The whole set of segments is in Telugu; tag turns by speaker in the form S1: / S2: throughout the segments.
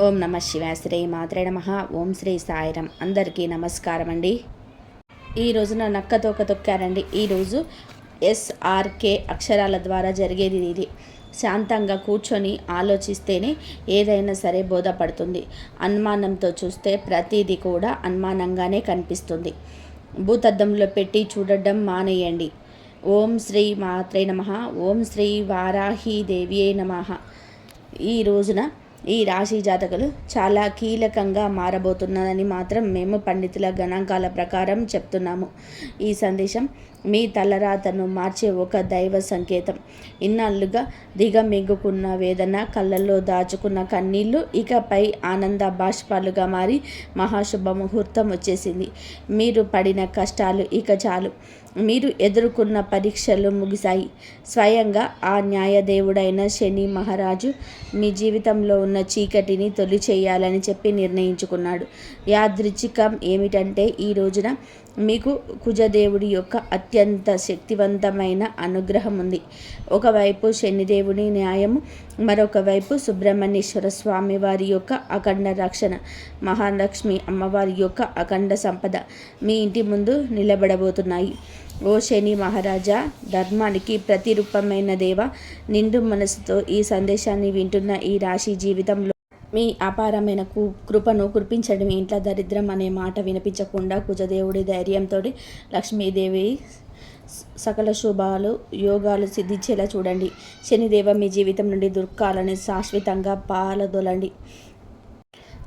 S1: ఓం నమ శివాయ. శ్రీ మాత్రే నమః. ఓం శ్రీ సాయిరం. అందరికీ నమస్కారం అండి. ఈ రోజున నక్క తోక తొక్కారండి. ఈరోజు SRK అక్షరాల ద్వారా జరిగేది ఇది. శాంతంగా కూర్చొని ఆలోచిస్తేనే ఏదైనా సరే బోధపడుతుంది. అనుమానంతో చూస్తే ప్రతిదీ కూడా అనుమానంగానే కనిపిస్తుంది. భూతద్దంలో పెట్టి చూడడం మానేయండి. ఓం శ్రీ మాత్రే నమః. ఓం శ్రీ వారాహి దేవియే నమః. ఈ రోజున ఈ రాశి జాతకులు చాలా కీలకంగా మారబోతున్నదని మాత్రం మేము పండితుల గణాంకాల ప్రకారం చెప్తున్నాము. ఈ సందేశం మీ తలరాతను మార్చే ఒక దైవ సంకేతం. ఇన్నాళ్ళుగా దిగమింగుకున్న వేదన, కళ్ళల్లో దాచుకున్న కన్నీళ్లు ఇకపై ఆనంద బాష్పాలుగా మారి మహాశుభ ముహూర్తం వచ్చేసింది. మీరు పడిన కష్టాలు ఇక చాలు. మీరు ఎదుర్కొన్న పరీక్షలు ముగిశాయి. స్వయంగా ఆ న్యాయదేవుడైన శని మహారాజు మీ జీవితంలో ఉన్న చీకటిని తొలి చేయాలని చెప్పి నిర్ణయించుకున్నాడు. యాదృచ్ఛికం ఏమిటంటే ఈ రోజున మీకు కుజదేవుడి యొక్క అత్యంత శక్తివంతమైన అనుగ్రహం ఉంది. ఒకవైపు శనిదేవుని న్యాయము, మరొక వైపు సుబ్రహ్మణ్యేశ్వర స్వామి వారి యొక్క అఖండ రక్షణ, మహాలక్ష్మి అమ్మవారి యొక్క అఖండ సంపద మీ ఇంటి ముందు నిలబడబోతున్నాయి. ఓ శని మహారాజా, ధర్మానికి ప్రతిరూపమైన దేవ, నిండు మనసుతో ఈ సందేశాన్ని వింటున్న ఈ రాశి జీవితంలో మీ అపారమైన కృపను కురిపించడం. ఇంట్లో దరిద్రం అనే మాట వినిపించకుండా కుజదేవుడి ధైర్యంతో లక్ష్మీదేవి సకల శుభాలు యోగాలు సిద్ధించేలా చూడండి. శనిదేవ మీ జీవితం నుండి దుఃఖాలను శాశ్వతంగా పాలదొలండి.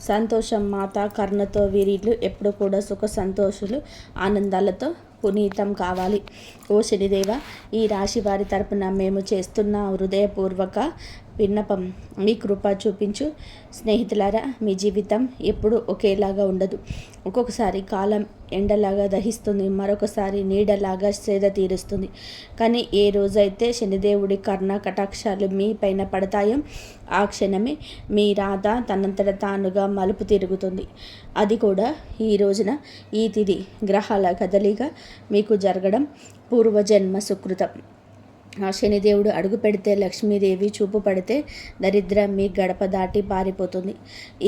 S1: సంతోషం మాత కర్ణతో వీరిళ్ళు ఎప్పుడు కూడా సుఖ సంతోషులు ఆనందాలతో పునీతం కావాలి. ఓ శనిదేవ, ఈ రాశి వారి తరపున మేము చేస్తున్న హృదయపూర్వక విన్నపం మీ కృప చూపించు. స్నేహితులారా, మీ జీవితం ఎప్పుడు ఒకేలాగా ఉండదు. ఒక్కొక్కసారి కాలం ఎండలాగా దహిస్తుంది, మరొకసారి నీడలాగా సేద తీరుస్తుంది. కానీ ఏ రోజైతే శనిదేవుడి కర్ణ కటాక్షాలు మీ పైన పడతాయో ఆ క్షణమే మీ రాత తనంతట తానుగా మలుపు తిరుగుతుంది. అది కూడా ఈ రోజున ఈ తిథి గ్రహాల కదలిక మీకు జరగడం పూర్వజన్మ సుకృతం. ఆ శనిదేవుడు అడుగు పెడితే లక్ష్మీదేవి చూపు పడితే దరిద్రం మీ గడప దాటి పారిపోతుంది.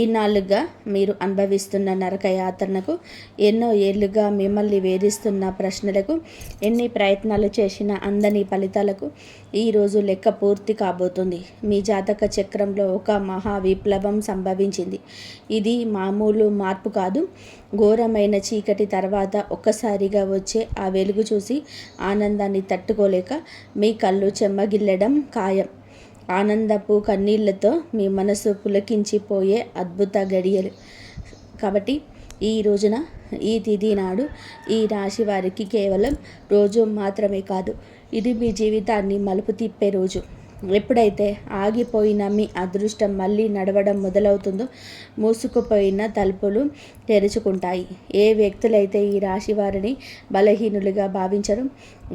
S1: ఈనాళ్ళుగా మీరు అనుభవిస్తున్న నరక యాత్రనకు, ఎన్నో ఏళ్ళుగా మిమ్మల్ని వేధిస్తున్న ప్రశ్నలకు, ఎన్ని ప్రయత్నాలు చేసినా అందని ఫలితాలకు ఈరోజు లెక్క పూర్తి కాబోతుంది. మీ జాతక చక్రంలో ఒక మహా విప్లవం సంభవించింది. ఇది మామూలు మార్పు కాదు. ఘోరమైన చీకటి తర్వాత ఒక్కసారిగా వచ్చే ఆ వెలుగు చూసి ఆనందాన్ని తట్టుకోలేక మీ కళ్ళు చెమ్మగిల్లడం ఖాయం. ఆనందపు కన్నీళ్లతో మీ మనసు పులకించిపోయే అద్భుత గడియలు. కాబట్టి ఈ రోజున ఈ తిథి నాడు ఈ రాశి వారికి కేవలం రోజు మాత్రమే కాదు, ఇది మీ జీవితాన్ని మలుపు తిప్పే రోజు. ఎప్పుడైతే ఆగిపోయిన మీ అదృష్టం మళ్ళీ నడవడం మొదలవుతుందో మూసుకుపోయిన తలుపులు తెరుచుకుంటాయి. ఏ వ్యక్తులైతే ఈ రాశి వారిని బలహీనులుగా భావించరు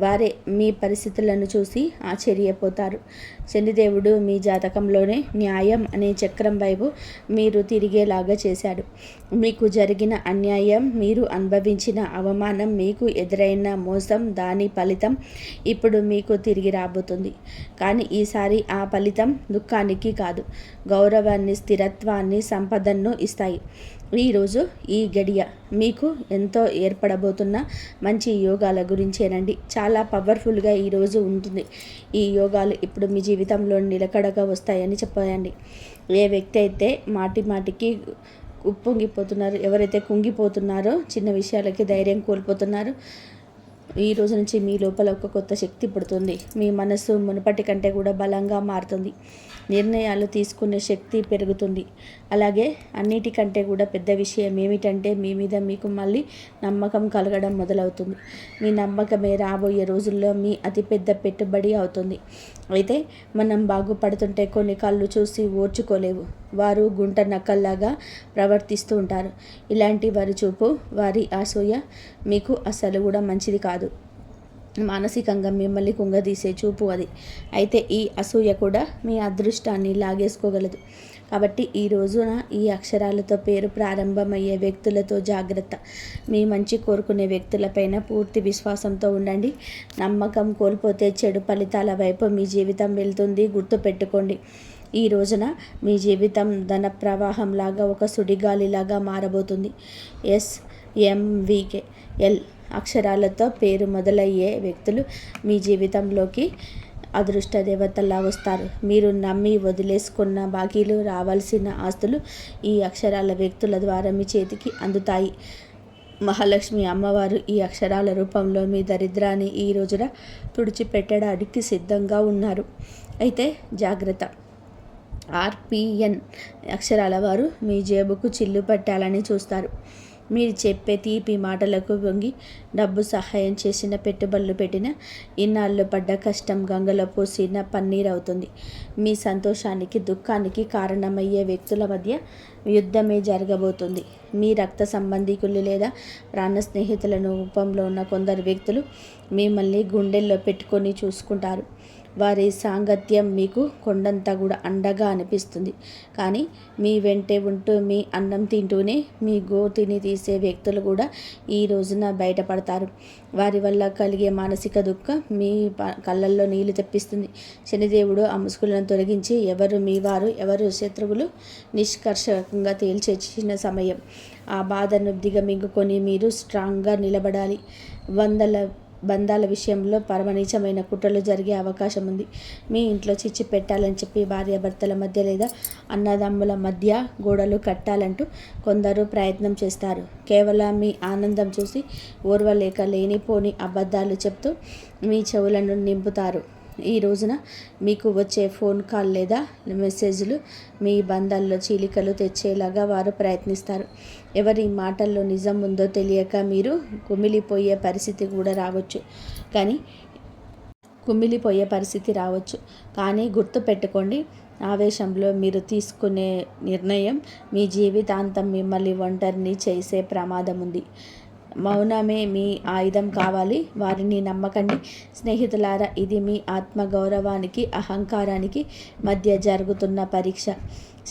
S1: వారే మీ పరిస్థితులను చూసి ఆశ్చర్యపోతారు. శనిదేవుడు మీ జాతకంలోనే న్యాయం అనే చక్రం వైపు మీరు తిరిగేలాగా చేశాడు. మీకు జరిగిన అన్యాయం, మీరు అనుభవించిన అవమానం, మీకు ఎదురైన మోసం, దాని ఫలితం ఇప్పుడు మీకు తిరిగి రాబోతుంది. కానీ ఈసారి ఆ ఫలితం దుఃఖానికి కాదు, గౌరవాన్ని, స్థిరత్వాన్ని, సంపదను ఇస్తాయి. ఈరోజు ఈ గడియ మీకు ఎంతో ఏర్పడబోతున్న మంచి యోగాల గురించేనండి. చాలా పవర్ఫుల్గా ఈరోజు ఉంటుంది. ఈ యోగాలు ఇప్పుడు మీ జీవితంలో నిలకడగా వస్తాయని చెప్పండి. ఏ వ్యక్తి అయితే మాటికి ఉప్పొంగిపోతున్నారు, ఎవరైతే కుంగిపోతున్నారో, చిన్న విషయాలకి ధైర్యం కోల్పోతున్నారు, ఈ రోజు నుంచి మీ లోపల ఒక కొత్త శక్తి పుడుతుంది. మీ మనసు మునుపటి కంటే కూడా బలంగా మారుతుంది. నిర్ణయాలు తీసుకునే శక్తి పెరుగుతుంది. అలాగే అన్నిటికంటే కూడా పెద్ద విషయం ఏమిటంటే మీ మీద మీకు మళ్ళీ నమ్మకం కలగడం మొదలవుతుంది. మీ నమ్మకమే రాబోయే రోజుల్లో మీ అతిపెద్ద పెట్టుబడి అవుతుంది. అయితే మనం బాగుపడుతుంటే కొన్ని కళ్ళు చూసి ఓర్చుకోలేవు. వారు గుంట నక్కల్లాగా ప్రవర్తిస్తూ ఉంటారు. ఇలాంటి వారి చూపు, వారి అసూయ మీకు అసలు కూడా మంచిది కాదు. మానసికంగా మిమ్మల్ని కుంగదీసే చూపు అది. అయితే ఈ అసూయ కూడా మీ అదృష్టాన్ని లాగేసుకోగలదు. కాబట్టి ఈ రోజున ఈ అక్షరాలతో పేరు ప్రారంభమయ్యే వ్యక్తులతో జాగ్రత్త. మీ మంచి కోరుకునే వ్యక్తులపైన పూర్తి విశ్వాసంతో ఉండండి. నమ్మకం కోల్పోతే చెడు ఫలితాల వైపు మీ జీవితం వెళ్తుంది. గుర్తుపెట్టుకోండి. ఈ రోజున మీ జీవితం ధన ప్రవాహంలాగా ఒక సుడిగాలిలాగా మారబోతుంది. SMVKL అక్షరాలతో పేరు మొదలయ్యే వ్యక్తులు మీ జీవితంలోకి అదృష్ట దేవతల్లా వస్తారు. మీరు నమ్మి వదిలేసుకున్న బాకీలు, రావాల్సిన ఆస్తులు ఈ అక్షరాల వ్యక్తుల ద్వారా మీ చేతికి అందుతాయి. మహాలక్ష్మి అమ్మవారు ఈ అక్షరాల రూపంలో మీ దరిద్రాన్ని ఈ రోజున తుడిచిపెట్టడానికి సిద్ధంగా ఉన్నారు. అయితే జాగ్రత్త. RPN అక్షరాల వారు మీ జేబుకు చిల్లు పట్టాలని చూస్తారు. మీరు చెప్పే తీపి మాటలకు వంగి డబ్బు సహాయం చేసిన, పెట్టుబడులు పెట్టిన, ఇన్నాళ్ళు పడ్డ కష్టం గంగలో పోసిన పన్నీర్ అవుతుంది. మీ సంతోషానికి, దుఃఖానికి కారణమయ్యే వ్యక్తుల మధ్య యుద్ధమే జరగబోతుంది. మీ రక్త సంబంధికులు లేదా ప్రాణ స్నేహితుల రూపంలో ఉన్న కొందరు వ్యక్తులు మిమ్మల్ని గుండెల్లో పెట్టుకొని చూసుకుంటారు. వారి సాంగత్యం మీకు కొండంతా కూడా అండగా అనిపిస్తుంది. కానీ మీ వెంటే ఉంటూ, మీ అన్నం తింటూనే మీ గోతిని తీసే వ్యక్తులు కూడా ఈ రోజున బయటపడతారు. వారి వల్ల కలిగే మానసిక దుఃఖం మీ కళ్ళల్లో నీళ్లు తెప్పిస్తుంది. శనిదేవుడు ఆ ముసుగులను తొలగించి ఎవరు మీ వారు, ఎవరు శత్రువులు నిష్కర్షకంగా తేల్చేసిన సమయం. ఆ బాధను దిగమింగుకొని మీరు స్ట్రాంగ్గా నిలబడాలి. బంధాల విషయంలో పరమనీచమైన కుట్రలు జరిగే అవకాశం ఉంది. మీ ఇంట్లో చిచ్చు పెట్టాలని చెప్పి భార్యాభర్తల మధ్య లేదా అన్నదమ్ముల మధ్య గోడలు కట్టాలంటూ కొందరు ప్రయత్నం చేస్తారు. కేవలం మీ ఆనందం చూసి ఓర్వలేక లేనిపోని అబద్ధాలు చెప్తూ మీ చెవులను నింపుతారు. ఈ రోజున మీకు వచ్చే ఫోన్ కాల్ లేదా మెసేజ్లు మీ బంధాల్లో చీలికలు తెచ్చేలాగా వారు ప్రయత్నిస్తారు. ఎవరి మాటల్లో నిజం ఉందో తెలియక మీరు కుమిలిపోయే పరిస్థితి రావచ్చు. కానీ గుర్తుపెట్టుకోండి, ఆవేశంలో మీరు తీసుకునే నిర్ణయం మీ జీవితాంతం మిమ్మల్ని ఒంటరిని చేసే ప్రమాదం ఉంది. మౌనమే మీ ఆయుధం కావాలి. వారిని నమ్మకండి. స్నేహితులారా, ఇది మీ ఆత్మగౌరవానికి, అహంకారానికి మధ్య జరుగుతున్న పరీక్ష.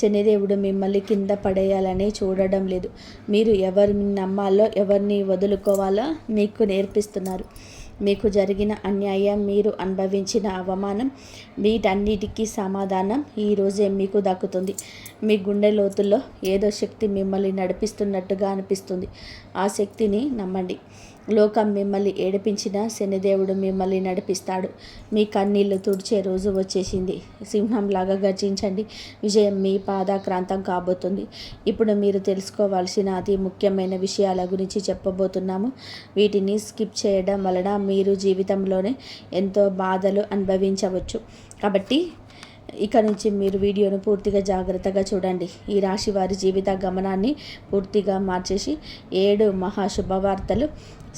S1: శనిదేవుడు మిమ్మల్ని కింద పడేయాలని చూడడం లేదు. మీరు ఎవరిని నమ్మాలో, ఎవరిని వదులుకోవాలో మీకు నేర్పిస్తున్నారు. మీకు జరిగిన అన్యాయం, మీరు అనుభవించిన అవమానం, వీటన్నిటికీ సమాధానం ఈరోజే మీకు దక్కుతుంది. మీ గుండె లోతుల్లో ఏదో శక్తి మిమ్మల్ని నడిపిస్తున్నట్టుగా అనిపిస్తుంది. ఆ శక్తిని నమ్మండి. లోకం మిమ్మల్ని ఏడిపించిన శనిదేవుడు మిమ్మల్ని నడిపిస్తాడు. మీ కన్నీళ్లు తుడిచే రోజు వచ్చేసింది. సింహంలాగా గర్జించండి. విజయం మీ పాదాక్రాంతం కాబోతుంది. ఇప్పుడు మీరు తెలుసుకోవాల్సిన అతి ముఖ్యమైన విషయాల గురించి చెప్పబోతున్నాము. వీటిని స్కిప్ చేయడం వలన మీరు జీవితంలోనే ఎంతో బాధలు అనుభవించవచ్చు. కాబట్టి ఇక నుంచి మీరు వీడియోను పూర్తిగా జాగ్రత్తగా చూడండి. ఈ రాశి వారి జీవిత గమనాన్ని పూర్తిగా మార్చేసి 7 మహాశుభవార్తలు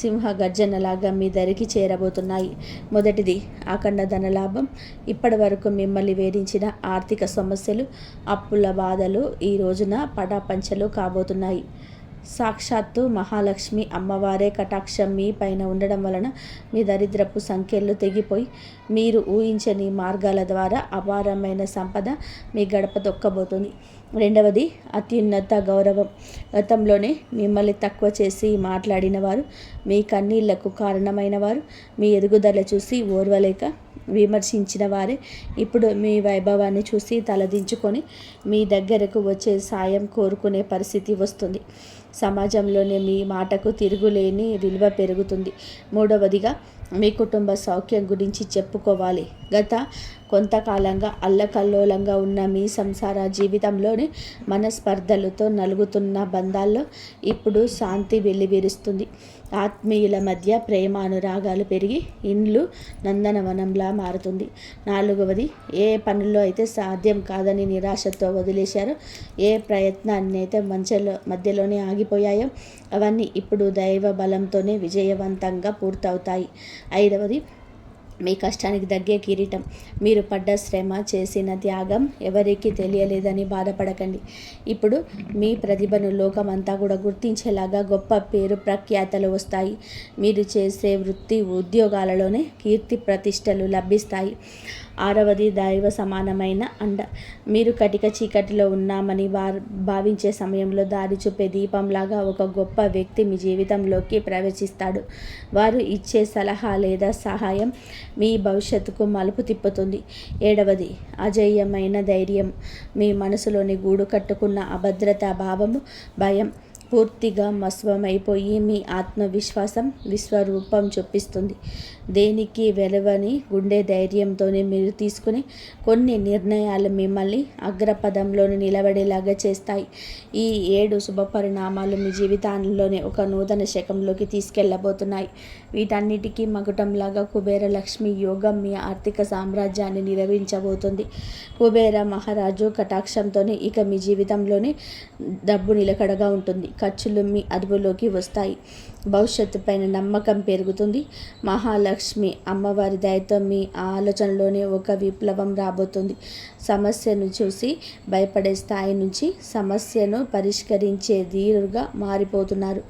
S1: సింహ గర్జనలాగా మీ దరికి చేరబోతున్నాయి. మొదటిది, అఖండ ధనలాభం. ఇప్పటి వరకు మిమ్మల్ని వేధించిన ఆర్థిక సమస్యలు, అప్పుల బాధలు ఈ రోజున పటాపంచలు కాబోతున్నాయి. సాక్షాత్తు మహాలక్ష్మి అమ్మవారే కటాక్షం మీ పైన ఉండడం వలన మీ దరిద్రపు సంఖ్యలు తెగిపోయి మీరు ఊహించని మార్గాల ద్వారా అపారమైన సంపద మీ గడప తొక్కబోతుంది. రెండవది, అత్యున్నత గౌరవం. గతంలోనే మిమ్మల్ని తక్కువ చేసి మాట్లాడిన వారు, మీ కన్నీళ్లకు కారణమైన వారు, మీ ఎదుగుదల చూసి ఓర్వలేక విమర్శించిన వారే ఇప్పుడు మీ వైభవాన్ని చూసి తలదించుకొని మీ దగ్గరకు వచ్చే సాయం కోరుకునే పరిస్థితి వస్తుంది. సమాజంలోనే మీ మాటకు తిరుగులేని విలువ పెరుగుతుంది. మూడవదిగా, మీ కుటుంబ సౌఖ్యం గురించి చెప్పుకోవాలి. గత కొంతకాలంగా అల్లకల్లోలంగా ఉన్న మీ సంసార జీవితంలోని మనస్పర్ధలతో నలుగుతున్న బంధాల్లో ఇప్పుడు శాంతి వెల్లివిరుస్తుంది. ఆత్మీయుల మధ్య ప్రేమానురాగాలు పెరిగి ఇండ్లు నందనవనంలా మారుతుంది. నాలుగవది, ఏ పనుల్లో అయితే సాధ్యం కాదని నిరాశతో వదిలేశారో, ఏ ప్రయత్నాన్ని అయితే మధ్యలోనే ఆగిపోయాయో అవన్నీ ఇప్పుడు దైవ బలంతోనే విజయవంతంగా పూర్తవుతాయి. ఐదవది, మీ కష్టానికి తగ్గే కిరీటం. మీరు పడ్డ శ్రమ, చేసిన త్యాగం ఎవరికీ తెలియలేదని బాధపడకండి. ఇప్పుడు మీ ప్రతిభను లోకమంతా కూడా గుర్తించేలాగా గొప్ప పేరు ప్రఖ్యాతలు వస్తాయి. మీరు చేసే వృత్తి, ఉద్యోగాలలోనే కీర్తి ప్రతిష్టలు లభిస్తాయి. ఆరవది దైవ సమానమైన అండ. మీరు కటిక చీకటిలో ఉన్నామని భావించే సమయంలో దారి చూపే దీపంలాగా ఒక గొప్ప వ్యక్తి మీ జీవితంలోకి ప్రవేశిస్తాడు. వారు ఇచ్చే సలహా లేదా సహాయం మీ భవిష్యత్తుకు మలుపు తిప్పుతుంది. 7వది అజేయమైన ధైర్యం. మీ మనసులోని గూడు కట్టుకున్న అభద్రతా భావము, భయం పూర్తిగా మస్వమైపోయి మీ ఆత్మవిశ్వాసం విశ్వరూపం చూపిస్తుంది. దేనికి వెలవని గుండె ధైర్యంతోనే మీరు తీసుకునే కొన్ని నిర్ణయాలు మిమ్మల్ని అగ్రపదంలో నిలబడేలాగా చేస్తాయి. ఈ 7 శుభ పరిణామాలు మీ జీవితాల్లోనే ఒక నూతన శకంలోకి తీసుకెళ్లబోతున్నాయి. వీటన్నిటికీ మకుటంలాగా కుబేర లక్ష్మి యోగం మీ ఆర్థిక సామ్రాజ్యాన్ని నిర్వహించబోతుంది. కుబేర మహారాజు కటాక్షంతోనే ఇక మీ జీవితంలోనే డబ్బు నిలకడగా ఉంటుంది. ఖర్చులు మీ అదుపులోకి వస్తాయి. భవిష్యత్తు పైన నమ్మకం పెరుగుతుంది. మహాలక్ష్మి అమ్మవారి దయతో మీ ఆలోచనలోనే ఒక విప్లవం రాబోతుంది. సమస్యను చూసి భయపడే స్థాయి నుంచి సమస్యను పరిష్కరించే ధీరుగా మారిపోతున్నారు.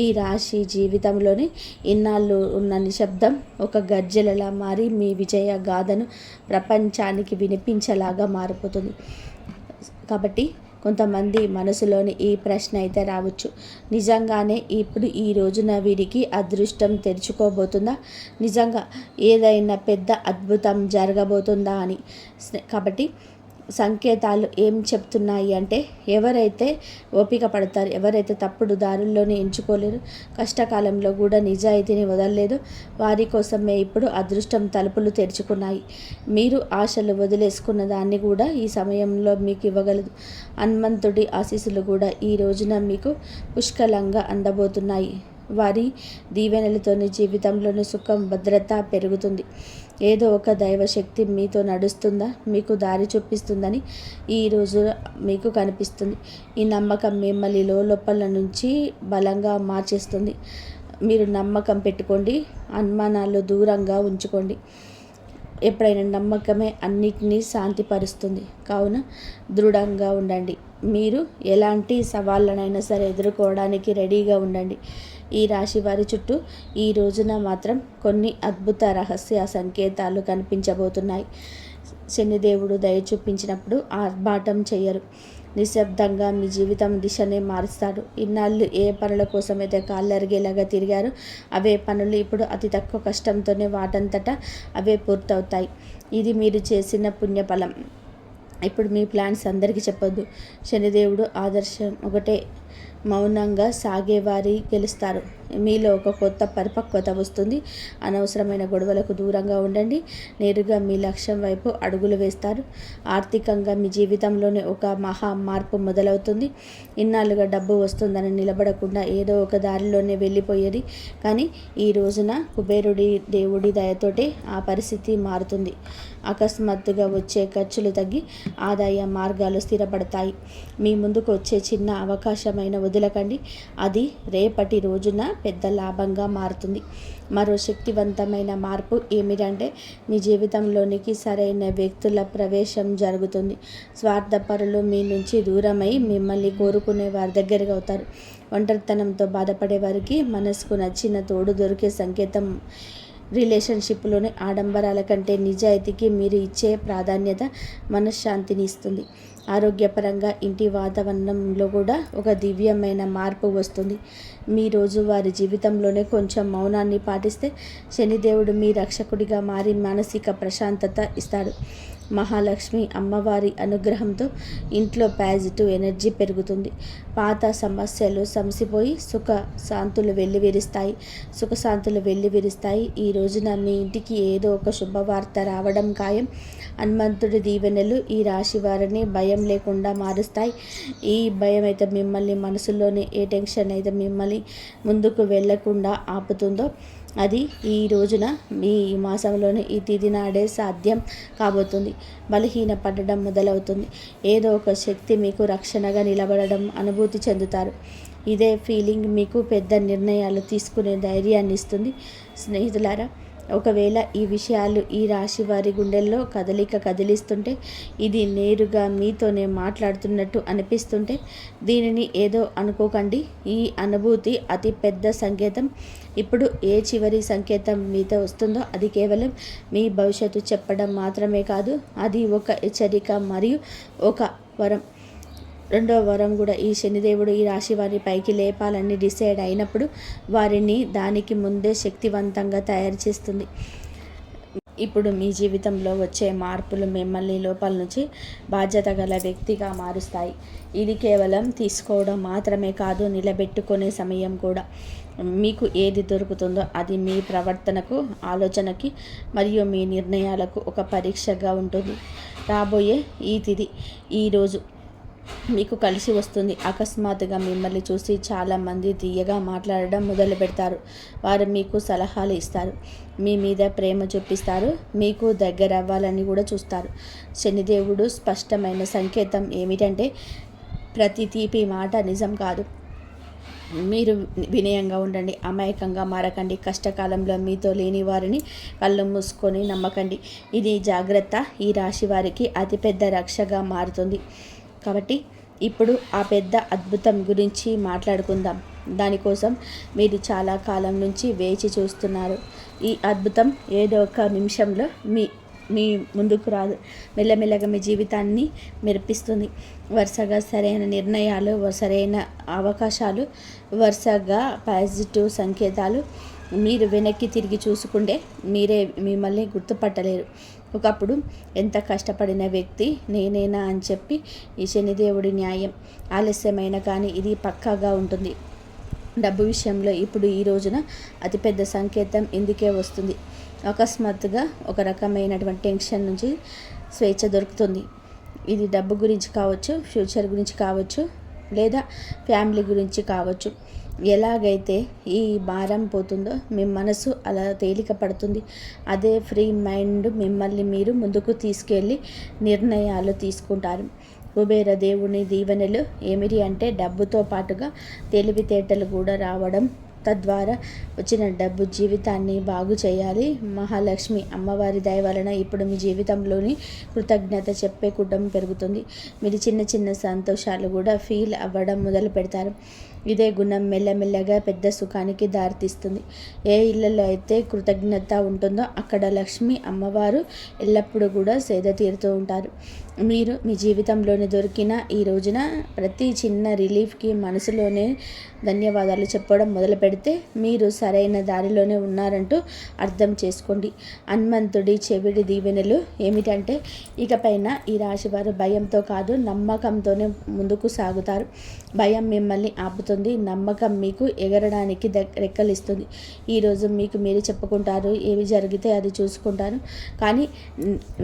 S1: ఈ రాశి జీవితంలోని ఇన్నాళ్ళు ఉన్న నిశ్శబ్దం ఒక గర్జనలా మారి మీ విజయ గాథను ప్రపంచానికి వినిపించేలాగా మారిపోతుంది. కాబట్టి కొంతమంది మనసులోని ఈ ప్రశ్న అయితే రావచ్చు, నిజంగానే ఇప్పుడు ఈ రోజున వీరికి అదృష్టం తెరుచుకోబోతుందా? నిజంగా ఏదైనా పెద్ద అద్భుతం జరగబోతుందా అని. కాబట్టి సంకేతాలు ఏం చెప్తున్నాయి అంటే, ఎవరైతే ఓపిక పడతారు, ఎవరైతే తప్పుడు దారుల్లోనే ఎంచుకోలేరు, కష్టకాలంలో కూడా నిజాయితీని వదలలేదు, వారి కోసమే ఇప్పుడు అదృష్టం తలుపులు తెరుచుకున్నాయి. మీరు ఆశలు వదిలేసుకున్న దాన్ని కూడా ఈ సమయంలో మీకు ఇవ్వగలదు. హనుమంతుడి ఆశీస్సులు కూడా ఈ రోజున మీకు పుష్కలంగా అందబోతున్నాయి. వారి దీవెనలతోని జీవితంలోని సుఖం, భద్రత పెరుగుతుంది. ఏదో ఒక దైవశక్తి మీతో నడుస్తుందా, మీకు దారి చూపిస్తుందని ఈరోజు మీకు కనిపిస్తుంది. ఈ నమ్మకం మిమ్మల్ని లోపల నుంచి బలంగా మార్చేస్తుంది. మీరు నమ్మకం పెట్టుకోండి, అనుమానాలు దూరంగా ఉంచుకోండి. ఎప్పుడైనా నమ్మకమే అన్నిటినీ శాంతిపరుస్తుంది. కావున దృఢంగా ఉండండి. మీరు ఎలాంటి సవాళ్ళనైనా సరే ఎదుర్కోవడానికి రెడీగా ఉండండి. ఈ రాశి వారి చుట్టూ ఈ రోజున మాత్రం కొన్ని అద్భుత రహస్య సంకేతాలు కనిపించబోతున్నాయి. శనిదేవుడు దయ చూపించినప్పుడు ఆర్భాటం చేయరు. నిశ్శబ్దంగా మీ జీవితం దిశనే మారుస్తాడు. ఇన్నాళ్ళు ఏ పనుల కోసమైతే కాళ్ళరిగేలాగా తిరిగారో అవే పనులు ఇప్పుడు అతి తక్కువ కష్టంతోనే వాటంతటా అవే పూర్తవుతాయి. ఇది మీరు చేసిన పుణ్యఫలం. ఇప్పుడు మీ ప్లాన్స్ అందరికీ చెప్పొద్దు. శనిదేవుడు ఆదర్శం ఒకటే, మౌనంగా సాగేవారి గెలుస్తారు. మీలో ఒక కొత్త పరిపక్వత వస్తుంది. అనవసరమైన గొడవలకు దూరంగా ఉండండి. నేరుగా మీ లక్ష్యం వైపు అడుగులు వేస్తారు. ఆర్థికంగా మీ జీవితంలోనే ఒక మహా మార్పు మొదలవుతుంది. ఇన్నాళ్ళుగా డబ్బు వస్తుందని నిలబడకుండా ఏదో ఒక దారిలోనే వెళ్ళిపోయేది. కానీ ఈ రోజున కుబేరుడి దేవుడి దయతోటే ఆ పరిస్థితి మారుతుంది. అకస్మాత్తుగా వచ్చే ఖర్చులు తగ్గి ఆదాయ మార్గాలు స్థిరపడతాయి. మీ ముందుకు వచ్చే చిన్న అవకాశమైన వదలకండి. అది రేపటి రోజున పెద్ద లాభంగా మారుతుంది. మరో శక్తివంతమైన మార్పు ఏమిటంటే, మీ జీవితంలోనికి సరైన వ్యక్తుల ప్రవేశం జరుగుతుంది. స్వార్థపరులు మీ నుంచి దూరమై మిమ్మల్ని కోరుకునే వారి దగ్గరగా అవుతారు. ఒంటరితనంతో బాధపడే వారికి మనసుకు నచ్చిన తోడు దొరికే సంకేతం. రిలేషన్షిప్లోని ఆడంబరాల కంటే నిజాయితీకి మీరు ఇచ్చే ప్రాధాన్యత మనశ్శాంతిని ఇస్తుంది. ఆరోగ్యపరంగా ఇంటి వాతావరణంలో కూడా ఒక దివ్యమైన మార్పు వస్తుంది. మీ రోజువారి జీవితంలోనే కొంచెం మౌనాన్ని పాటిస్తే శనిదేవుడు మీ రక్షకుడిగా మారి మానసిక ప్రశాంతత ఇస్తాడు. మహాలక్ష్మి అమ్మవారి అనుగ్రహంతో ఇంట్లో పాజిటివ్ ఎనర్జీ పెరుగుతుంది. పాత సమస్యలు సమసిపోయి సుఖశాంతులు వెల్లివిరుస్తాయి. ఈ రోజున మీ ఇంటికి ఏదో ఒక శుభవార్త రావడం ఖాయం. హనుమంతుడి దీవెనలు ఈ రాశి వారిని భయం లేకుండా మారుస్తాయి. ఈ భయం అయితే మిమ్మల్ని మనసులోనే ఏ టెన్షన్ అయితే మిమ్మల్ని ముందుకు వెళ్లకుండా ఆపుతుందో అది ఈ రోజున మీ మాసంలోని ఈ తిథి నాడే సాధ్యం కాబోతుంది. బలహీన పడడం మొదలవుతుంది. ఏదో ఒక శక్తి మీకు రక్షణగా నిలబడడం అనుభూతి చెందుతారు. ఇదే ఫీలింగ్ మీకు పెద్ద నిర్ణయాలు తీసుకునే ధైర్యాన్ని ఇస్తుంది. స్నేహితులారా, ఒకవేళ ఈ విషయాలు ఈ రాశి వారి గుండెల్లో కదిలిస్తుంటే, ఇది నేరుగా మీతోనే మాట్లాడుతున్నట్టు అనిపిస్తుంటే దీనిని ఏదో అనుకోకండి. ఈ అనుభూతి అతి పెద్ద సంకేతం. ఇప్పుడు ఏ చివరి సంకేతం మీతో వస్తుందో అది కేవలం మీ భవిష్యత్తు చెప్పడం మాత్రమే కాదు, అది ఒక హెచ్చరిక మరియు ఒక వరం. రెండవ వరం కూడా, ఈ శనిదేవుడు ఈ రాశి వారి పైకి లేపాలని డిసైడ్ అయినప్పుడు వారిని దానికి ముందే శక్తివంతంగా తయారు చేస్తుంది. ఇప్పుడు మీ జీవితంలో వచ్చే మార్పులు మిమ్మల్ని లోపల నుంచి బాధ్యత గల వ్యక్తిగా మారుస్తాయి. ఇది కేవలం తీసుకోవడం మాత్రమే కాదు, నిలబెట్టుకునే సమయం కూడా. మీకు ఏది దొరుకుతుందో అది మీ ప్రవర్తనకు, ఆలోచనకి మరియు మీ నిర్ణయాలకు ఒక పరీక్షగా ఉంటుంది. రాబోయే ఈ తిథి ఈరోజు మీకు కలిసి వస్తుంది. అకస్మాత్తుగా మిమ్మల్ని చూసి చాలామంది తీయగా మాట్లాడడం మొదలు పెడతారు. వారు మీకు సలహాలు ఇస్తారు, మీ మీద ప్రేమ చూపిస్తారు, మీకు దగ్గర అవ్వాలని కూడా చూస్తారు. శనిదేవుడు స్పష్టమైన సంకేతం ఏమిటంటే, ప్రతి తీపి మాట నిజం కాదు. మీరు వినయంగా ఉండండి, అమాయకంగా మారకండి, కష్టకాలంలో మీతో లేని వారిని కళ్ళు మూసుకొని నమ్మకండి. ఇది జాగ్రత్త ఈ రాశి వారికి అతిపెద్ద రక్షగా మారుతుంది. కాబట్టి ఇప్పుడు ఆ పెద్ద అద్భుతం గురించి మాట్లాడుకుందాం. దానికోసం మీరు చాలా కాలం నుంచి వేచి చూస్తున్నారు. ఈ అద్భుతం ఏదో ఒక నిమిషంలో మీ ముందుకు రాదు, మెల్లమెల్లగా మీ జీవితాన్ని మెరిపిస్తుంది. వరుసగా సరైన నిర్ణయాలు, సరైన అవకాశాలు, వరుసగా పాజిటివ్ సంకేతాలు. మీరు వెనక్కి తిరిగి చూసుకుంటే మీరే మిమ్మల్ని గుర్తుపట్టలేరు. ఒకప్పుడు ఎంత కష్టపడిన వ్యక్తి నేనేనా అని చెప్పి ఈ శనిదేవుడి న్యాయం ఆలస్యమైన కానీ ఇది పక్కాగా ఉంటుంది. డబ్బు విషయంలో ఇప్పుడు ఈ రోజున అతిపెద్ద సంకేతం ఇందుకే వస్తుంది. అకస్మాత్తుగా ఒక రకమైనటువంటి టెన్షన్ నుంచి స్వేచ్ఛ దొరుకుతుంది. ఇది డబ్బు గురించి కావచ్చు, ఫ్యూచర్ గురించి కావచ్చు, లేదా ఫ్యామిలీ గురించి కావచ్చు. ఎలాగైతే ఈ భారం పోతుందో మీ మనసు అలా తేలిక పడుతుంది. అదే ఫ్రీ మైండ్ మిమ్మల్ని మీరు ముందుకు తీసుకెళ్ళి నిర్ణయాలు తీసుకుంటారు. కుబేర దేవుని దీవెనలు ఏమిటి అంటే, డబ్బుతో పాటుగా తెలివితేటలు కూడా రావడం, తద్వారా వచ్చిన డబ్బు జీవితాన్ని బాగు చేయాలి. మహాలక్ష్మి అమ్మవారి దయ వలన ఇప్పుడు మీ జీవితంలోని కృతజ్ఞత చెప్పే కుటుంబం పెరుగుతుంది. మీరు చిన్న చిన్న సంతోషాలు కూడా ఫీల్ అవ్వడం మొదలు పెడతారు. ఇదే గుణం మెల్లమెల్లగా పెద్ద సుఖానికి దారితీస్తుంది. ఏ ఇళ్లలో అయితే కృతజ్ఞత ఉంటుందో అక్కడ లక్ష్మి అమ్మవారు ఎల్లప్పుడూ కూడా సేద తీరుతూ ఉంటారు. మీరు మీ జీవితంలోని దొరికిన ఈ రోజున ప్రతి చిన్న రిలీఫ్కి మనసులోనే ధన్యవాదాలు చెప్పడం మొదలు పెడితే మీరు సరైన దారిలోనే ఉన్నారంటూ అర్థం చేసుకోండి. హనుమంతుడి చెవిడి దీవెనలు ఏమిటంటే, ఇకపైన ఈ రాశివారు భయంతో కాదు నమ్మకంతోనే ముందుకు సాగుతారు. భయం మిమ్మల్ని ఆపుతుంది, నమ్మకం మీకు ఎగరడానికి రెక్కలిస్తుంది. ఈరోజు మీకు మీరు చెప్పుకుంటారు, ఏవి జరిగితే అది చూసుకుంటాను కానీ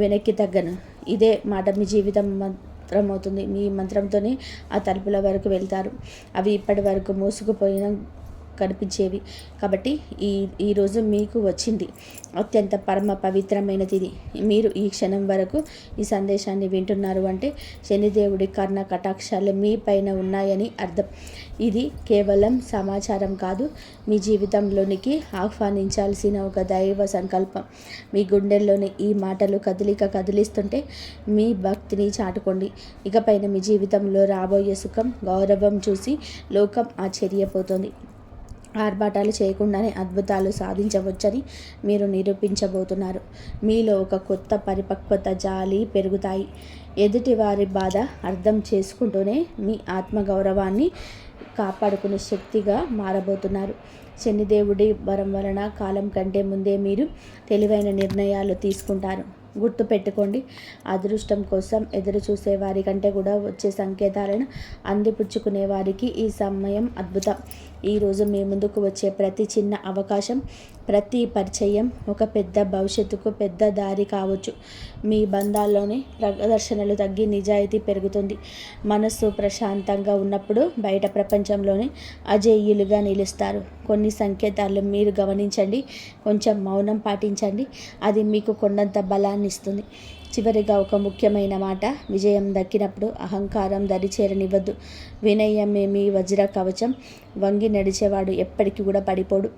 S1: వెనక్కి తగ్గను. ఇదే మాట మీ జీవితం మంత్రమవుతుంది. మీ మంత్రంతోనే ఆ తలుపుల వరకు వెళ్తారు. అవి ఇప్పటి వరకు మూసుకుపోయిన కనిపించేవి. కాబట్టి ఈరోజు మీకు వచ్చింది అత్యంత పరమ పవిత్రమైనది. మీరు ఈ క్షణం వరకు ఈ సందేశాన్ని వింటున్నారు అంటే శనిదేవుడి కర్ణ కటాక్షాలు మీ పైన ఉన్నాయని అర్థం. ఇది కేవలం సమాచారం కాదు, మీ జీవితంలోనికి ఆహ్వానించాల్సిన ఒక దైవ సంకల్పం. మీ గుండెల్లోని ఈ మాటలు కదిలిస్తుంటే మీ భక్తిని చాటుకోండి. ఇకపైన మీ జీవితంలో రాబోయే సుఖం, గౌరవం చూసి లోకం ఆశ్చర్యపోతుంది. ఆర్భాటాలు చేయకుండానే అద్భుతాలు సాధించవచ్చని మీరు నిరూపించబోతున్నారు. మీలో ఒక కొత్త పరిపక్వత, జాలి పెరుగుతాయి. ఎదుటివారి బాధ అర్థం చేసుకుంటూనే మీ ఆత్మగౌరవాన్ని కాపాడుకునే శక్తిగా మారబోతున్నారు. శనిదేవుడి వరం వలన కాలం కంటే ముందే మీరు తెలివైన నిర్ణయాలు తీసుకుంటారు. గుర్తుపెట్టుకోండి, అదృష్టం కోసం ఎదురు చూసే వారి కంటే కూడా వచ్చే సంకేతాలను అందిపుచ్చుకునే వారికి ఈ సమయం అద్భుతం. ఈరోజు మీ ముందుకు వచ్చే ప్రతి చిన్న అవకాశం, ప్రతి పరిచయం ఒక పెద్ద భవిష్యత్తుకు పెద్ద దారి కావచ్చు. మీ బంధాల్లోనే ప్రదర్శనలు తగ్గి నిజాయితీ పెరుగుతుంది. మనస్సు ప్రశాంతంగా ఉన్నప్పుడు బయట ప్రపంచంలోనే అజేయులుగా నిలుస్తారు. కొన్ని సంకేతాలు మీరు గమనించండి, కొంచెం మౌనం పాటించండి, అది మీకు కొండంత బలాన్ని ఇస్తుంది. చివరిగా ఒక ముఖ్యమైన మాట, విజయం దక్కినప్పుడు అహంకారం దరిచేరనివ్వద్దు. వినయమే మీ వజ్ర కవచం. వంగి నడిచేవాడు ఎప్పటికీ కూడా పడిపోడు.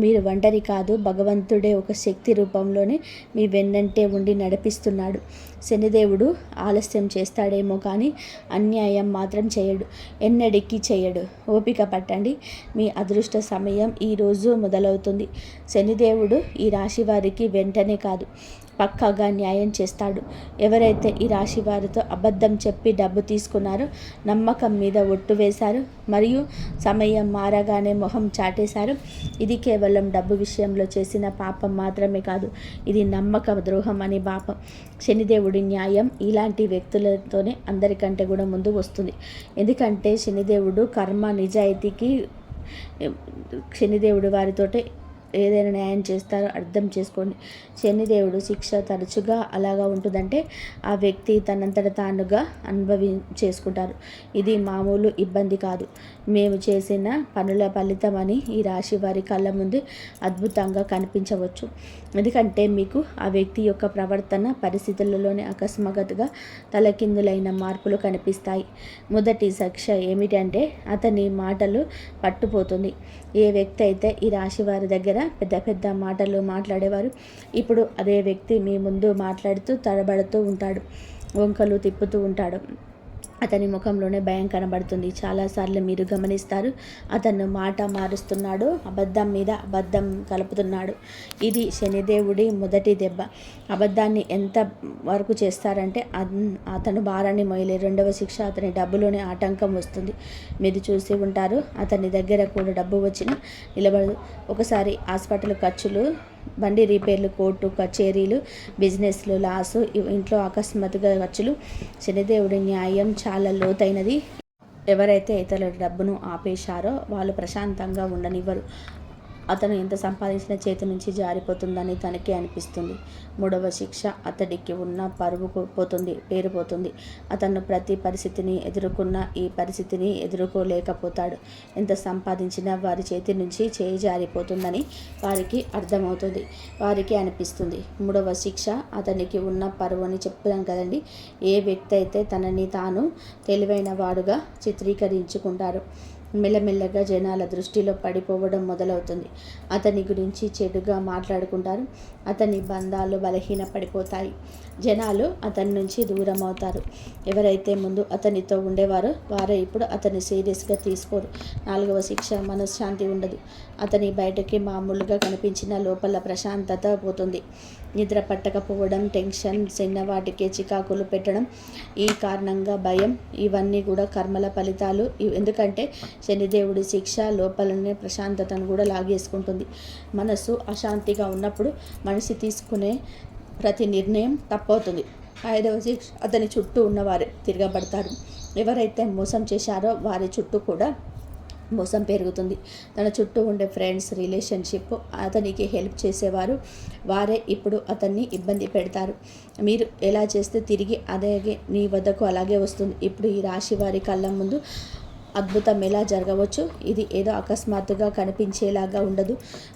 S1: మీరు ఒంటరి కాదు, భగవంతుడే ఒక శక్తి రూపంలోనే మీ వెన్నంటే ఉండి నడిపిస్తున్నాడు. శనిదేవుడు ఆలస్యం చేస్తాడేమో కానీ అన్యాయం మాత్రం చేయడు, ఎన్నటికీ చేయడు. ఓపిక పట్టండి, మీ అదృష్ట సమయం ఈరోజు మొదలవుతుంది. శనిదేవుడు ఈ రాశి వారికి వెంటనే కాదు, పక్కాగా న్యాయం చేస్తాడు. ఎవరైతే ఈ రాశి వారితో అబద్ధం చెప్పి డబ్బు తీసుకున్నారో, నమ్మకం మీద ఒట్టు వేశారు, మరియు సమయం మారగానే మొహం చాటేశారు, ఇది కేవలం డబ్బు విషయంలో చేసిన పాపం మాత్రమే కాదు, ఇది నమ్మక ద్రోహం అనే పాపం. శనిదేవుడి న్యాయం ఇలాంటి వ్యక్తులతోనే అందరికంటే కూడా ముందు వస్తుంది. ఎందుకంటే శనిదేవుడు కర్మ నిజాయితీకి, శనిదేవుడు వారితోటే ఏదైనా న్యాయం చేస్తారో అర్థం చేసుకోండి. శనిదేవుడు శిక్ష తరచుగా అలాగా ఉంటుందంటే ఆ వ్యక్తి తనంతట తానుగా చేసుకుంటారు. ఇది మామూలు ఇబ్బంది కాదు, మేము చేసిన పనుల ఫలితమని ఈ రాశి వారి కళ్ళ ముందు అద్భుతంగా కనిపించవచ్చు. ఎందుకంటే మీకు ఆ వ్యక్తి యొక్క ప్రవర్తన పరిస్థితులలోనే అకస్మాత్తుగా తలకిందులైన మార్పులు కనిపిస్తాయి. మొదటి శిక్ష ఏమిటంటే అతని మాటలు పట్టుపోతుంది. ఏ వ్యక్తి అయితే ఈ రాశి వారి దగ్గర పెద్ద పెద్ద మాటలు మాట్లాడేవారు, ఇప్పుడు అదే వ్యక్తి మీ ముందు మాట్లాడుతూ తడబడుతూ ఉంటాడు, వంకలు తిప్పుతూ ఉంటాడు. అతని ముఖంలోనే భయం కనబడుతుంది. చాలాసార్లు మీరు గమనిస్తారు, అతను మాట మారుస్తున్నాడు, అబద్ధం మీద అబద్ధం కలుపుతున్నాడు. ఇది శనిదేవుడి మొదటి దెబ్బ. అబద్ధాన్ని ఎంత వరకు చేస్తారంటే అతను భారాన్ని మోయలే. రెండవ శిక్ష, అతని డబ్బులోనే ఆటంకం వస్తుంది. మీరు చూసి ఉంటారు, అతని దగ్గర కూడా డబ్బు వచ్చినా నిలబడదు. ఒకసారి హాస్పిటల్ ఖర్చులు, బండి రిపేర్లు, కోర్టు కచేరీలు, బిజినెస్లు లాసు, ఇంట్లో అకస్మాత్తుగా ఖర్చులు. శనిదేవుడి న్యాయం చాలా లోతైనది. ఎవరైతే ఇతరుల డబ్బును ఆపేశారో వాళ్ళు ప్రశాంతంగా ఉండనివ్వరు. అతను ఎంత సంపాదించిన చేతి నుంచి జారిపోతుందని తనకే అనిపిస్తుంది. మూడవ శిక్ష, అతడికి ఉన్న పరువు పోతుంది, పేరు పోతుంది. అతను ప్రతి పరిస్థితిని ఎదుర్కొన్న ఈ పరిస్థితిని ఎదుర్కోలేకపోతాడు. ఎంత సంపాదించినా వారి చేతి నుంచి చేయి జారిపోతుందని వారికి అర్థమవుతుంది, వారికి అనిపిస్తుంది. మూడవ శిక్ష, అతనికి ఉన్న పరువు అని చెప్పాం కదండి. ఏ వ్యక్తి అయితే తనని తాను తెలివైన వాడుగా చిత్రీకరించుకుంటారు, మెల్లమెల్లగా జనాల దృష్టిలో పడిపోవడం మొదలవుతుంది. అతని గురించి చెడుగా మాట్లాడుకుంటారు, అతని బంధాలు బలహీన పడిపోతాయి, జనాలు అతని నుంచి దూరం అవుతారు. ఎవరైతే ముందు అతనితో ఉండేవారో వారే ఇప్పుడు అతన్ని సీరియస్గా తీసుకోరు. నాలుగవ శిక్ష, మనశ్శాంతి ఉండదు. అతని బయటకి మామూలుగా కనిపించిన లోపల ప్రశాంతత పోతుంది. నిద్ర పట్టకపోవడం, టెన్షన్, చిన్నవాటికే చికాకులు పెట్టడం, ఈ కారణంగా భయం, ఇవన్నీ కూడా కర్మల ఫలితాలు. ఎందుకంటే శనిదేవుడి శిక్ష లోపలనే ప్రశాంతతను కూడా లాగేసుకుంటుంది. మనసు అశాంతిగా ఉన్నప్పుడు మనిషి తీసుకునే ప్రతి నిర్ణయం తప్పవుతుంది. ఐదవ శిక్ష, అతని చుట్టూ ఉన్నవారు తిరగబడతారు. ఎవరైతే మోసం చేశారో వారి చుట్టూ కూడా మోసం పెరుగుతుంది. తన చుట్టూ ఉండే ఫ్రెండ్స్, రిలేషన్షిప్, అతనికి హెల్ప్ చేసేవారు వారే ఇప్పుడు అతన్ని ఇబ్బంది పెడతారు. మీరు ఎలా చేస్తే తిరిగి అదే మీ వద్దకు అలాగే వస్తుంది. ఇప్పుడు ఈ రాశి వారి కళ్ళ ముందు అద్భుతం ఎలా జరగవచ్చు? ఇది ఏదో అకస్మాత్తుగా కనిపించేలాగా ఉండదు.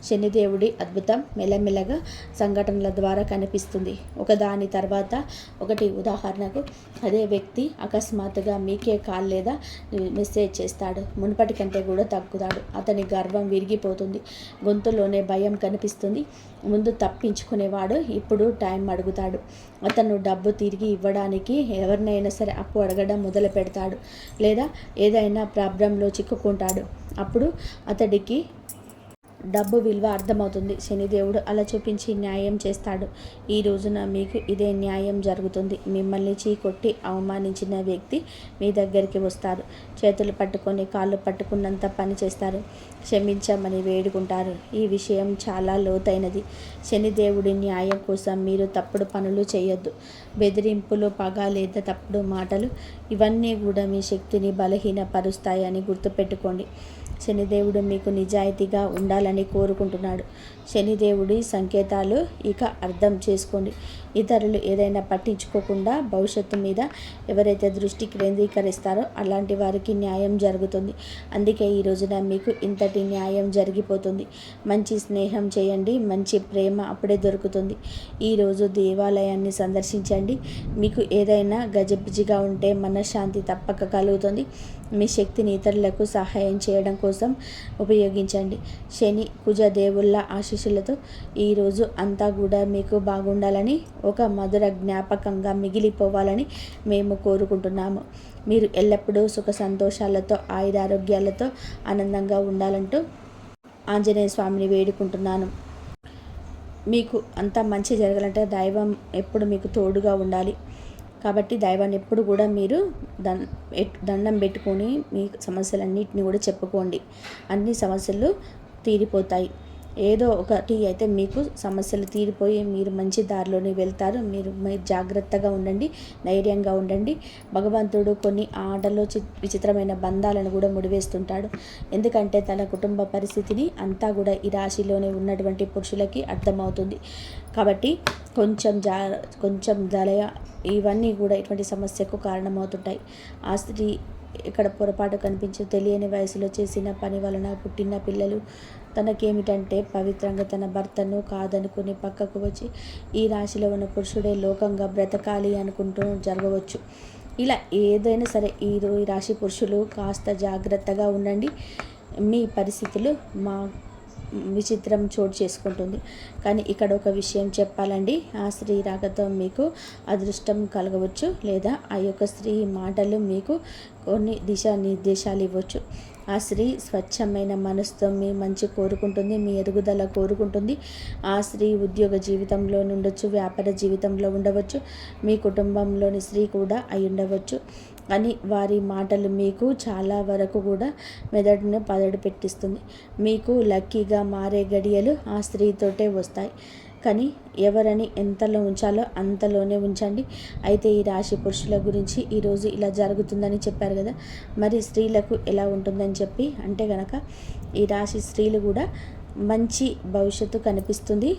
S1: శనిదేవుడి అద్భుతం మెల్లమెల్లగా సంఘటనల ద్వారా కనిపిస్తుంది, ఒకదాని తర్వాత ఒకటి. ఉదాహరణకు, అదే వ్యక్తి అకస్మాత్తుగా మీకే కాల్ లేదా మెసేజ్ చేస్తాడు, మునుపటి కంటే కూడా తగ్గుతాడు. అతని గర్వం విరిగిపోతుంది, గొంతులోనే భయం కనిపిస్తుంది. ముందు తప్పించుకునేవాడు ఇప్పుడు టైం అడుగుతాడు. అతను డబ్బు తిరిగి ఇవ్వడానికి ఎవరినైనా సరే అప్పు అడగడం మొదలు పెడతాడు, లేదా ఏదైనా ప్రాబ్లంలో చిక్కుకుంటాడు. అప్పుడు అతడికి డబ్బు విలువ అర్థమవుతుంది. శనిదేవుడు అలా చూపించి న్యాయం చేస్తాడు. ఈ రోజున మీకు ఇదే న్యాయం జరుగుతుంది. మిమ్మల్ని చీకొట్టి అవమానించిన వ్యక్తి మీ దగ్గరికి వస్తారు. చేతులు పట్టుకొని కాళ్ళు పట్టుకున్నంత పని చేస్తారు. క్షమించమని వేడుకుంటారు. ఈ విషయం చాలా లోతైనది. శనిదేవుడి న్యాయం కోసం మీరు తప్పుడు పనులు చేయొద్దు. బెదిరింపులు, పగ లేదా తప్పుడు మాటలు, ఇవన్నీ కూడా మీ శక్తిని బలహీనపరుస్తాయని గుర్తుపెట్టుకోండి. శనిదేవుడు మీకు నిజాయితీగా ఉండాలని కోరుకుంటున్నాడు. శనిదేవుడి సంకేతాలు ఇక అర్థం చేసుకోండి. ఇతరులు ఏదైనా పట్టించుకోకుండా భవిష్యత్తు మీద ఎవరైతే దృష్టి కేంద్రీకరిస్తారో అలాంటి వారికి న్యాయం జరుగుతుంది. అందుకే ఈ రోజున మీకు ఇంతటి న్యాయం జరిగిపోతుంది. మంచి స్నేహం చేయండి, మంచి ప్రేమ అప్పుడే దొరుకుతుంది. ఈరోజు దేవాలయాన్ని సందర్శించండి. మీకు ఏదైనా గజిబిజిగా ఉంటే మనశ్శాంతి తప్పక కలుగుతుంది. మీ శక్తిని ఇతరులకు సహాయం చేయడం కోసం ఉపయోగించండి. శని కుజ దేవుళ్ళ ఆశీస్సులతో ఈరోజు అంతా కూడా మీకు బాగుండాలని, ఒక మధుర జ్ఞాపకంగా మిగిలిపోవాలని మేము కోరుకుంటున్నాము. మీరు ఎల్లప్పుడూ సుఖ సంతోషాలతో ఆయురారోగ్యాలతో ఆనందంగా ఉండాలంటూ ఆంజనేయ స్వామిని వేడుకుంటున్నాను. మీకు అంతా మంచి జరగాలంటే దైవం ఎప్పుడు మీకు తోడుగా ఉండాలి. కాబట్టి దైవాన్ని ఎప్పుడు కూడా మీరు దండం పెట్టుకొని మీ సమస్యలన్నింటినీ కూడా చెప్పుకోండి. అన్ని సమస్యలు తీరిపోతాయి. ఏదో ఒకటి అయితే మీకు సమస్యలు తీరిపోయి మీరు మంచి దారిలోనే వెళ్తారు. మీరు జాగ్రత్తగా ఉండండి, ధైర్యంగా ఉండండి. భగవంతుడు కొన్ని ఆటలో విచిత్రమైన బంధాలను కూడా ముడివేస్తుంటాడు. ఎందుకంటే తన కుటుంబ పరిస్థితిని అంతా కూడా ఈ రాశిలోనే ఉన్నటువంటి పురుషులకి అర్థమవుతుంది. కాబట్టి కొంచెం దయ ఇవన్నీ కూడా ఇటువంటి సమస్యకు కారణమవుతుంటాయి. ఆ స్త్రీ ఇక్కడ పొరపాటు కనిపించే తెలియని వయసులో చేసిన పని వలన పుట్టిన పిల్లలు తనకేమిటంటే పవిత్రంగా తన భర్తను కాదనుకుని పక్కకు వచ్చి ఈ రాశిలో ఉన్న పురుషుడే లోకంగా బ్రతకాలి అనుకుంటూ జరగవచ్చు. ఇలా ఏదైనా సరే ఈ రాశి పురుషులు కాస్త జాగ్రత్తగా ఉండండి. మీ పరిస్థితులు విచిత్రం చోటు చేసుకుంటుంది. కానీ ఇక్కడ ఒక విషయం చెప్పాలండి. ఆ స్త్రీ రాకతో మీకు అదృష్టం కలగవచ్చు, లేదా ఆ యొక్క స్త్రీ మాటలు మీకు కొన్ని దిశానిర్దేశాలు ఇవ్వచ్చు. ఆ స్త్రీ స్వచ్ఛమైన మనసుతో మీ మంచి కోరుకుంటుంది, మీ ఎదుగుదల కోరుకుంటుంది. ఆ స్త్రీ ఉద్యోగ జీవితంలో ఉండొచ్చు, వ్యాపార జీవితంలో ఉండవచ్చు, మీ కుటుంబంలోని స్త్రీ కూడా అయి ఉండవచ్చు. కానీ వారి మాటలు మీకు చాలా వరకు కూడా మెదడును పదడు పెట్టిస్తుంది. మీకు లక్కీగా మారే గడియలు ఆ స్త్రీతోటే వస్తాయి. కానీ ఎవరని ఎంతలో ఉంచాలో అంతలోనే ఉంచండి. అయితే ఈ రాశి పురుషుల గురించి ఈరోజు ఇలా జరుగుతుందని చెప్పారు కదా, మరి స్త్రీలకు ఎలా ఉంటుందని చెప్పి అంటే కనుక ఈ రాశి స్త్రీలు కూడా మంచి భవిష్యత్తు కనిపిస్తుంది.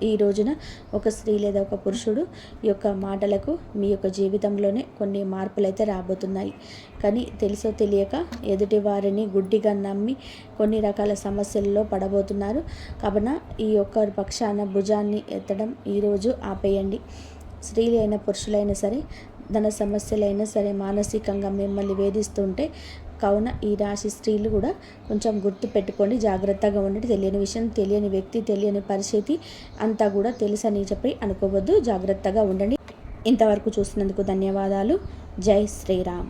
S1: ఈ రోజున ఒక స్త్రీ లేదా ఒక పురుషుడు యొక్క మాటలకు మీ యొక్క జీవితంలోనే కొన్ని మార్పులు అయితే రాబోతున్నాయి. కానీ తెలుసో తెలియక ఎదుటి వారిని గుడ్డిగా నమ్మి కొన్ని రకాల సమస్యల్లో పడబోతున్నారు. కావున ఈ యొక్క పక్షాన భుజాన్ని ఎత్తడం ఈరోజు ఆపేయండి. స్త్రీలు అయినా పురుషులైనా సరే, ధన సమస్యలైనా సరే మానసికంగా మిమ్మల్ని వేధిస్తుంటే కావున ఈ రాశి స్త్రీలు కూడా కొంచెం గుర్తు పెట్టుకోండి, జాగ్రత్తగా ఉండండి. తెలియని విషయం, తెలియని వ్యక్తి, తెలియని పరిస్థితి అంతా కూడా తెలుసని చెప్పి అనుకోవద్దు. జాగ్రత్తగా ఉండండి. ఇంతవరకు చూసినందుకు ధన్యవాదాలు. జై శ్రీరామ్.